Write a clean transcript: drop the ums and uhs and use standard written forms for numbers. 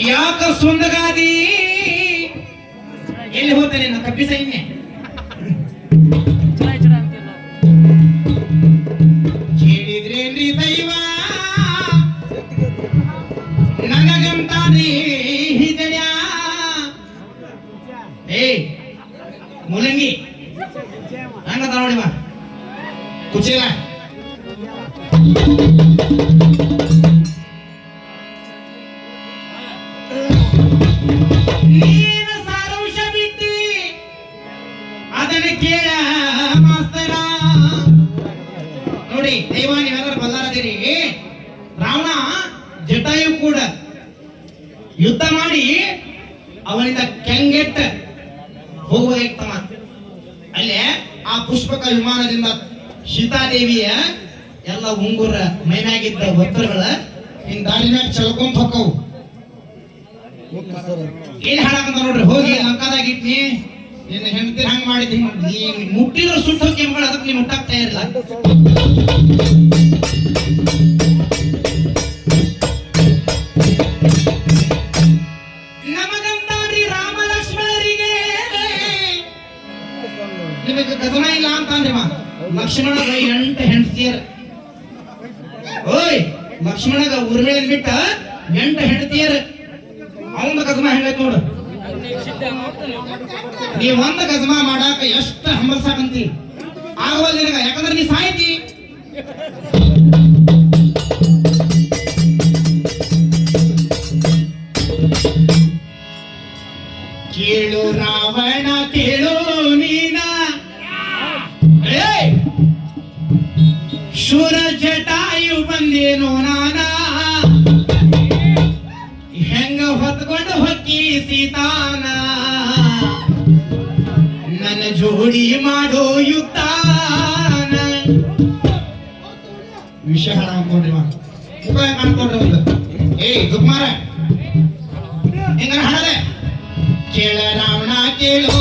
ಯಾಕ ಸುಂದಗಾದಿ ಎಲ್ಲಿ ಹೋಗ್ತಾನೆ ನಾ ಕಪ್ಪಿ ಸೈನ್ಯ ಕೇಳಿದ್ರೇನ್ರಿ ದೈವ ನನಗಂತಾನೆ ಹಿದಳ್ಯ ಏ ಮುಲಂಗಿ ಹಂಗದ ನೋಡಿ ಬಾ ಕುಚಿಲ ನೀನ ಸಾರಾಂಶ ಬಿಟ್ಟಿ ಅದನ್ನ ಕೇಳ ಮಾಸ್ತರ ನೋಡಿ ದೈವ ನೀವೆಲ್ಲರೂ ಬಲ್ಲಾರದಿರಿ ರಾವಣ ಜಟಾಯು ಕೂಡ ಯುದ್ಧ ಮಾಡಿ ಅವನಿಂದ ಕೆಂಗೆಟ್ಟ ಹೋಗುವ ಅಲ್ಲೇ ಆ ಪುಷ್ಪಕ ವಿಮಾನದಿಂದ ಸೀತಾದೇವಿಯ ಎಲ್ಲ ಉಂಗುರ ಮೈಮ್ಯಾಗಿದ್ದ ವಸ್ತ್ರಗಳ ಹಿಂಗ್ ದಾರಿ ಮ್ಯಾಗ ಚಲ್ಕೊಂತ ಹೊಕ್ಕವು ಏನ್ ಹಾಡಕಂತ ನೋಡ್ರಿ ಹೋಗಿ ಲಂಕಾದಾಗ ಇಟ್ನಿ ನಿನ್ನ ಹೆಂಡತಿ ಹಂಗ ಮಾಡಿದ್ವಿ ಮುಟ್ಟಿದ್ರು ಸುಟ್ಟು ಹೋಗಿ ಅದಕ್ಕೆ ನೀವು ಮುಟ್ಟಾಗ್ತಾ ಇರಲಿಲ್ಲ ನಮಗಂತಾದ್ರಿ ರಾಮ ಲಕ್ಷ್ಮಣರಿಗೆ ನಿಮಗೆ ಗಜನ ಇಲ್ಲ ಅಂತ ಅಂದ್ರಿ ಲಕ್ಷ್ಮಣಗ 8 ಹೆಂಡತಿಯರ್ ಓಯ್ ಲಕ್ಷ್ಮಣಗ ಊರ್ಮೇಲೆ ಬಿಟ್ಟ 8 ಹೆಂಡತಿಯರ್ ಅವನ ಗಜಮ ಹೆಂಗೈತ್ ನೋಡು ನೀ ಒಂದ ಗಜಮ ಮಾಡಾಕ ಎಷ್ಟು ಹಂಬಲ್ಸಾಕಂತಿ ಆಗವಲ್ ನಿನಗ ಯಾಕಂದ್ರೆ ನೀ ಸಾಯ್ತಿ ಕೇಳು ರಾವಣ ಕೇಳು ನೀನ ಶೂರ ಜಟಾಯು ಬಂದೇನೋ ನಾನಾ ಹೆಂಗ ಹೊತ್ಕೊಂಡು ಹೊಕ್ಕಿ ಸೀತಾನ ನನ್ನ ಜೋಡಿ ಮಾಡೋ ಯುದ್ಧಾನ ವಿಷಯ ಹಾಡ ಅನ್ಕೊಂಡ್ರಿ ಉಪಾಯ ಮಾಡ್ಕೊಂಡ್ರಿ ಒಂದು ಸುಕುಮಾರ ಹೆಂಗಾರ ಹಾಡದೆ ಕೇಳ ರಾವಣ ಕೇಳೋ